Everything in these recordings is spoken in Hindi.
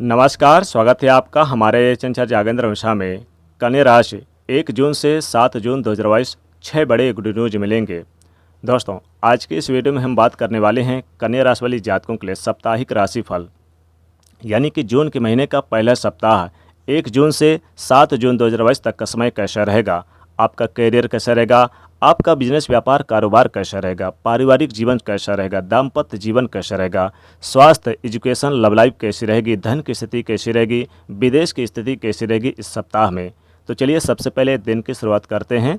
नमस्कार, स्वागत है आपका हमारे चंचल जागेंद्र वंशा में। कन्या राशि 1 जून से 7 जून 2022 6 बड़े गुड न्यूज मिलेंगे। दोस्तों, आज की इस वीडियो में हम बात करने वाले हैं कन्या राशि वाली जातकों के लिए साप्ताहिक राशिफल, यानी कि जून के महीने का पहला सप्ताह 1 जून से 7 जून 2022 तक का समय कैसा रहेगा, आपका करियर कैसा रहेगा, आपका बिजनेस व्यापार कारोबार कैसा रहेगा, पारिवारिक जीवन कैसा रहेगा, दाम्पत्य जीवन कैसा रहेगा, स्वास्थ्य, एजुकेशन, लव लाइफ कैसी रहेगी, धन की स्थिति कैसी रहेगी, विदेश की स्थिति कैसी रहेगी इस सप्ताह में। तो चलिए सबसे पहले दिन की शुरुआत करते हैं।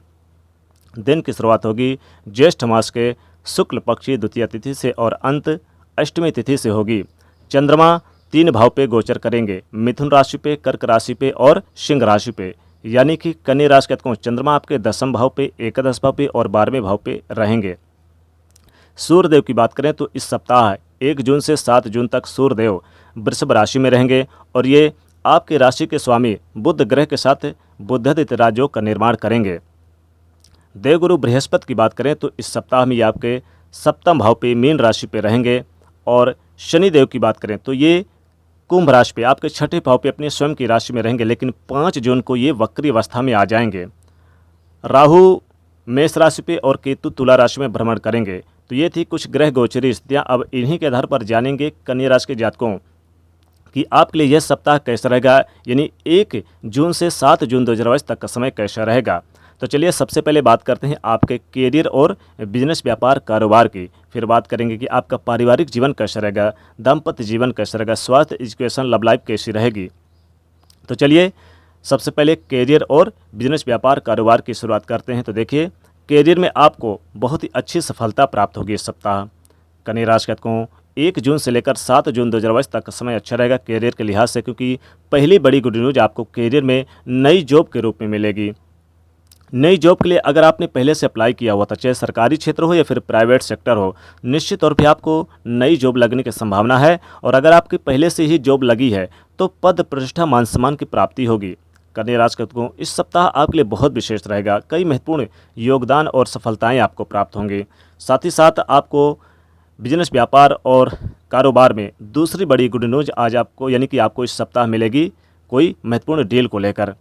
दिन की शुरुआत होगी ज्येष्ठ मास के शुक्ल पक्षी द्वितीय तिथि से और अंत अष्टमी तिथि से होगी। चंद्रमा 3 भाव पे गोचर करेंगे, मिथुन राशि पे, कर्क राशि पे और सिंह राशि पे, यानी कि कन्या राशि के जातकों चंद्रमा आपके 10वें भाव पे, एकादश भाव पे और 12वें भाव पे रहेंगे। सूर्यदेव की बात करें तो इस सप्ताह 1 जून से 7 जून तक सूर्यदेव वृषभ राशि में रहेंगे और ये आपके राशि के स्वामी बुध ग्रह के साथ बुधादित्य राजयोग का निर्माण करेंगे। देवगुरु बृहस्पति की बात करें तो इस सप्ताह में ये आपके 7वें भाव पे मीन राशि पे रहेंगे और शनिदेव की बात करें तो ये कुंभ राशि पे आपके 6ठे भाव पे अपने स्वयं की राशि में रहेंगे, लेकिन 5 जून को ये वक्री अवस्था में आ जाएंगे। राहु मेष राशि पे और केतु तुला राशि में भ्रमण करेंगे। तो ये थी कुछ ग्रह गोचरी स्थितियाँ। अब इन्हीं के आधार पर जानेंगे कन्या राशि के जातकों कि आपके लिए यह सप्ताह कैसा रहेगा, यानी 1 जून से 7 जून 2022 तक का समय कैसा रहेगा। तो चलिए सबसे पहले बात करते हैं आपके करियर और बिजनेस व्यापार कारोबार की। फिर बात करेंगे कि आपका पारिवारिक जीवन कैसा रहेगा, दाम्पत्य जीवन कैसा रहेगा, स्वास्थ्य, एजुकेशन, लव लाइफ कैसी रहेगी। तो चलिए सबसे पहले करियर और बिजनेस व्यापार कारोबार की शुरुआत करते हैं। तो देखिए, करियर में आपको बहुत ही अच्छी सफलता प्राप्त होगी इस सप्ताह। कन्या राशि के जातकों 1 जून से लेकर 7 जून 2022 तक का समय अच्छा रहेगा करियर के लिहाज से, क्योंकि पहली बड़ी गुड न्यूज आपको करियर में नई जॉब के रूप में मिलेगी। नई जॉब के लिए अगर आपने पहले से अप्लाई किया हुआ था, चाहे सरकारी क्षेत्र हो या फिर प्राइवेट सेक्टर हो, निश्चित तौर पे आपको नई जॉब लगने की संभावना है। और अगर आपकी पहले से ही जॉब लगी है तो पद प्रतिष्ठा मान सम्मान की प्राप्ति होगी। कन्या राशि के जातकों इस सप्ताह आपके लिए बहुत विशेष रहेगा। कई महत्वपूर्ण योगदान और सफलताएँ आपको प्राप्त होंगी। साथ ही साथ आपको बिजनेस व्यापार और कारोबार में दूसरी बड़ी गुड न्यूज आज आपको, यानी कि आपको इस सप्ताह मिलेगी कोई महत्वपूर्ण डील को लेकर।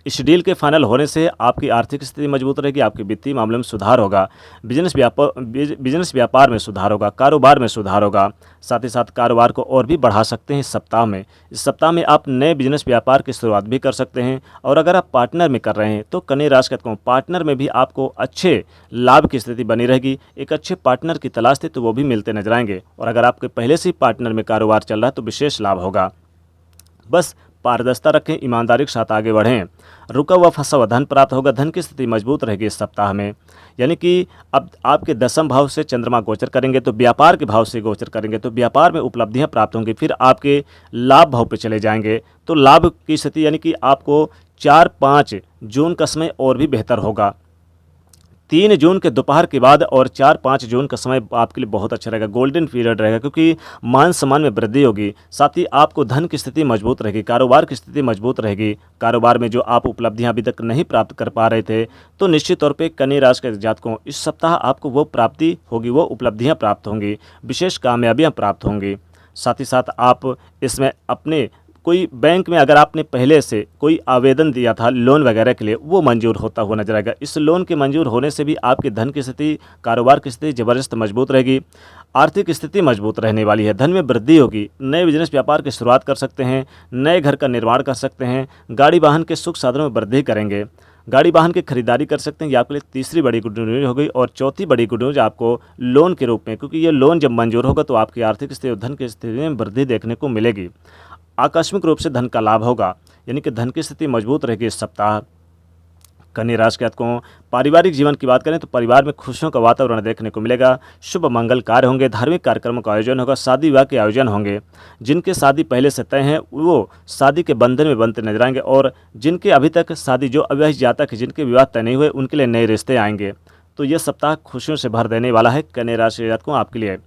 इस डील के फाइनल होने से आपकी आर्थिक स्थिति मजबूत रहेगी, आपके वित्तीय मामले में सुधार होगा, बिजनेस व्यापार में सुधार होगा, कारोबार में सुधार होगा। साथ ही साथ कारोबार को और भी बढ़ा सकते हैं इस सप्ताह में। इस सप्ताह में आप नए बिजनेस व्यापार की शुरुआत भी कर सकते हैं। और अगर आप पार्टनर में कर रहे हैं तो कन्या राशि के जातकों पार्टनर में भी आपको अच्छे लाभ की स्थिति बनी रहेगी। एक अच्छे पार्टनर की तलाश थी तो वो भी मिलते नजर आएंगे। और अगर आपके पहले से ही पार्टनर में कारोबार चल रहा है तो विशेष लाभ होगा। बस पारदर्शिता रखें, ईमानदारी के साथ आगे बढ़ें। रुका हुआ फंसा हुआ धन प्राप्त होगा, धन की स्थिति मजबूत रहेगी इस सप्ताह में। यानी कि अब आपके 10वें भाव से चंद्रमा गोचर करेंगे तो व्यापार के भाव से गोचर करेंगे तो व्यापार में उपलब्धियां प्राप्त होंगी। फिर आपके लाभ भाव पे चले जाएंगे तो लाभ की स्थिति, यानी कि आपको 4-5 जून का समय और भी बेहतर होगा। 3 जून के दोपहर के बाद और 4-5 जून का समय आपके लिए बहुत अच्छा रहेगा, गोल्डन पीरियड रहेगा, क्योंकि मान सम्मान में वृद्धि होगी। साथ ही आपको धन की स्थिति मजबूत रहेगी, कारोबार की स्थिति मजबूत रहेगी। कारोबार में जो आप उपलब्धियां अभी तक नहीं प्राप्त कर पा रहे थे तो निश्चित तौर पे कन्या राशि के जातकों इस सप्ताह आपको वो प्राप्ति होगी, वो उपलब्धियाँ प्राप्त होंगी, विशेष कामयाबियाँ प्राप्त होंगी। साथ ही साथ आप इसमें अपने कोई बैंक में अगर आपने पहले से कोई आवेदन दिया था लोन वगैरह के लिए, वो मंजूर होता हुआ नजर आएगा। इस लोन के मंजूर होने से भी आपकी धन की स्थिति, कारोबार की स्थिति ज़बरदस्त मजबूत रहेगी। आर्थिक स्थिति मजबूत रहने वाली है, धन में वृद्धि होगी। नए बिजनेस व्यापार की शुरुआत कर सकते हैं, नए घर का निर्माण कर सकते हैं, गाड़ी वाहन के सुख साधनों में वृद्धि करेंगे, गाड़ी वाहन की खरीदारी कर सकते हैं। ये आपके लिए तीसरी बड़ी गुड न्यूज हो गई। और चौथी बड़ी गुड न्यूज आपको लोन के रूप में, क्योंकि ये लोन जब मंजूर होगा तो आपकी आर्थिक स्थिति और धन की स्थिति में वृद्धि देखने को मिलेगी। आकस्मिक रूप से धन का लाभ होगा, यानी कि धन की स्थिति मजबूत रहेगी इस सप्ताह। कन्या राशि के जातकों पारिवारिक जीवन की बात करें तो परिवार में खुशियों का वातावरण देखने को मिलेगा। शुभ मंगल कार्य होंगे, धार्मिक कार्यक्रमों का आयोजन होगा, शादी विवाह के आयोजन होंगे। जिनके शादी पहले से तय हैं वो शादी के बंधन में बनते नजर आएंगे। और जिनके अभी तक शादी, जो अविवाहित जातक है जिनके विवाह तय नहीं हुए, उनके लिए नए रिश्ते आएंगे। तो यह सप्ताह खुशियों से भर देने वाला है कन्या राशि के जातकों आपके लिए।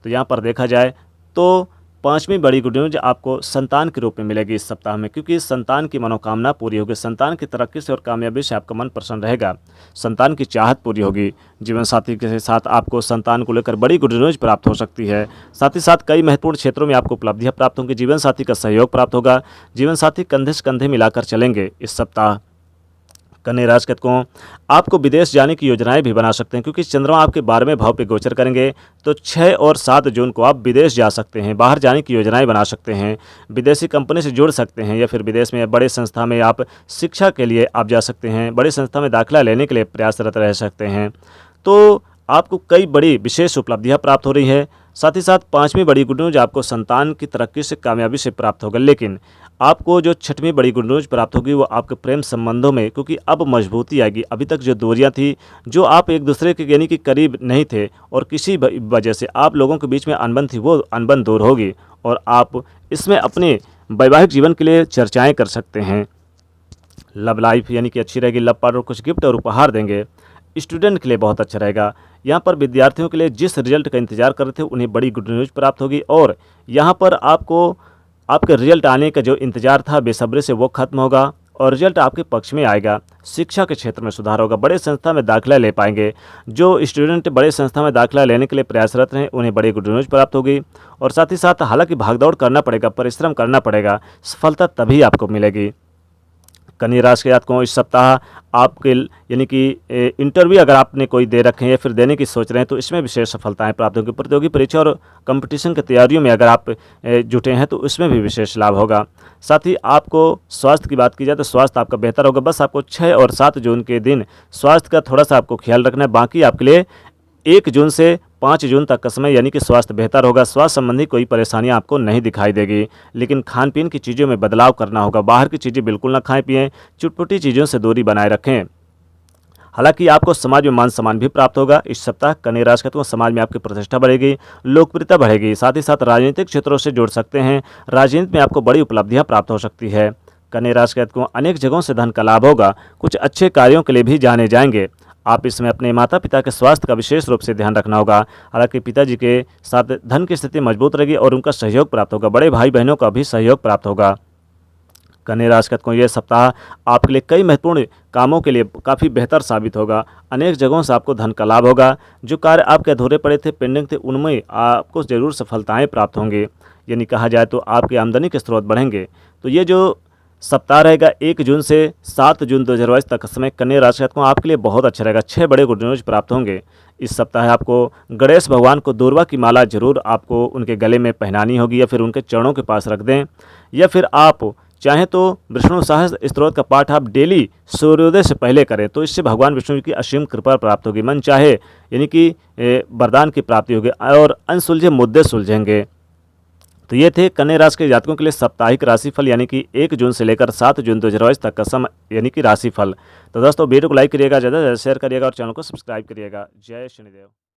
तो यहाँ पर देखा जाए तो पांचवी बड़ी गुड न्यूज आपको संतान के रूप में मिलेगी इस सप्ताह में, क्योंकि संतान की मनोकामना पूरी होगी। संतान की तरक्की से और कामयाबी से आपका मन प्रसन्न रहेगा। संतान की चाहत पूरी होगी। जीवन साथी के साथ आपको संतान को लेकर बड़ी गुड न्यूज प्राप्त हो सकती है। साथ ही साथ कई महत्वपूर्ण क्षेत्रों में आपको उपलब्धियां प्राप्त होंगी। जीवन साथी का सहयोग प्राप्त होगा। जीवन साथी कंधे से कंधे मिलाकर चलेंगे इस सप्ताह। कन्या राशि जातकों, आपको विदेश जाने की योजनाएं भी बना सकते हैं, क्योंकि चंद्रमा आपके 12वें भाव पे गोचर करेंगे। तो 6 और 7 जून को आप विदेश जा सकते हैं, बाहर जाने की योजनाएं बना सकते हैं, विदेशी कंपनी से जुड़ सकते हैं, या फिर विदेश में बड़े संस्था में आप शिक्षा के लिए आप जा सकते हैं, बड़ी संस्था में दाखिला लेने के लिए प्रयासरत रह सकते हैं। तो आपको कई बड़ी विशेष उपलब्धियां प्राप्त हो रही है। साथ ही साथ पांचवी बड़ी गुड न्यूज आपको संतान की तरक्की से कामयाबी से प्राप्त होगा। लेकिन आपको जो छठवीं बड़ी गुड न्यूज प्राप्त होगी वो आपके प्रेम संबंधों में, क्योंकि अब मजबूती आएगी। अभी तक जो दूरियां थी, जो आप एक दूसरे के यानी कि करीब नहीं थे और किसी वजह से आप लोगों के बीच में अनबन थी, वो अनबन दूर होगी और आप इसमें अपने वैवाहिक जीवन के लिए चर्चाएँ कर सकते हैं। लव लाइफ यानी कि अच्छी रहेगी। लव पार्टनर कुछ गिफ्ट और उपहार देंगे। स्टूडेंट के लिए बहुत अच्छा रहेगा। यहाँ पर विद्यार्थियों के लिए जिस रिजल्ट का इंतजार कर रहे थे उन्हें बड़ी गुड न्यूज़ प्राप्त होगी, और यहाँ पर आपको आपके रिजल्ट आने का जो इंतजार था बेसब्री से वो खत्म होगा और रिजल्ट आपके पक्ष में आएगा। शिक्षा के क्षेत्र में सुधार होगा। बड़े संस्था में दाखिला ले पाएंगे। जो स्टूडेंट बड़े संस्था में दाखिला लेने के लिए प्रयासरत हैं उन्हें बड़ी गुड न्यूज़ प्राप्त होगी। और साथ ही साथ हालांकि भागदौड़ करना पड़ेगा, परिश्रम करना पड़ेगा, सफलता तभी आपको मिलेगी। कन्या राशि के जातकों, इस सप्ताह आपके यानी कि इंटरव्यू अगर आपने कोई दे रखे हैं या फिर देने की सोच रहे हैं तो इसमें विशेष सफलताएं प्राप्त होंगी। प्रतियोगी परीक्षा और कंपटीशन की तैयारियों में अगर आप जुटे हैं तो इसमें भी विशेष लाभ होगा। साथ ही आपको स्वास्थ्य की बात की जाए तो स्वास्थ्य आपका बेहतर होगा। बस आपको 6 और 7 जून के दिन स्वास्थ्य का थोड़ा सा आपको ख्याल रखना है। बाकी आपके लिए 1 जून से 5 जून तक का समय यानी कि स्वास्थ्य बेहतर होगा। स्वास्थ्य संबंधी कोई परेशानियां आपको नहीं दिखाई देगी। लेकिन खान पीन की चीज़ों में बदलाव करना होगा। बाहर की चीज़ें बिल्कुल ना खाएं पिएं। चुटपुटी चीज़ों से दूरी बनाए रखें। हालांकि आपको समाज में मान सम्मान भी प्राप्त होगा। इस सप्ताह कन्या राशि जातकों, समाज में आपकी प्रतिष्ठा बढ़ेगी, लोकप्रियता बढ़ेगी। साथ ही साथ राजनीतिक क्षेत्रों से जुड़ सकते हैं। राजनीति में आपको बड़ी उपलब्धियाँ प्राप्त हो सकती है। कन्या राशि जातकों, अनेक जगहों से धन का लाभ होगा। कुछ अच्छे कार्यों के लिए भी जाने जाएंगे। आप इसमें अपने माता पिता के स्वास्थ्य का विशेष रूप से ध्यान रखना होगा। हालांकि पिताजी के साथ धन की स्थिति मजबूत रहेगी और उनका सहयोग प्राप्त होगा। बड़े भाई बहनों का भी सहयोग प्राप्त होगा। कन्या राशि को यह सप्ताह आपके लिए कई महत्वपूर्ण कामों के लिए काफ़ी बेहतर साबित होगा। अनेक जगहों से आपको धन का लाभ होगा। जो कार्य आपके अधूरे पड़े थे, पेंडिंग थे, उनमें आपको ज़रूर सफलताएँ प्राप्त होंगी। यानी कहा जाए तो आपकी आमदनी के स्रोत बढ़ेंगे। तो ये जो सप्ताह रहेगा 1 जून से 7 जून 2022 तक का समय कन्या राशि को आपके लिए बहुत अच्छा रहेगा। 6 बड़े गुड न्यूज प्राप्त होंगे। इस सप्ताह आपको गणेश भगवान को दूर्वा की माला जरूर आपको उनके गले में पहनानी होगी, या फिर उनके चरणों के पास रख दें, या फिर आप चाहें तो विष्णु सहस्त्र स्तोत्र का पाठ आप डेली सूर्योदय से पहले करें, तो इससे भगवान विष्णु की असीम कृपा प्राप्त होगी। मन चाहे यानी कि वरदान की प्राप्ति होगी और अनसुलझे मुद्दे सुलझेंगे। तो ये थे कन्या राशि के जातकों के लिए साप्ताहिक राशिफल, यानी कि 1 जून से लेकर 7 जून 2022 तक का समय यानी कि राशिफल। तो दोस्तों वीडियो को लाइक करिएगा, ज़्यादा से ज़्यादा शेयर करिएगा और चैनल को सब्सक्राइब करिएगा। जय शनिदेव।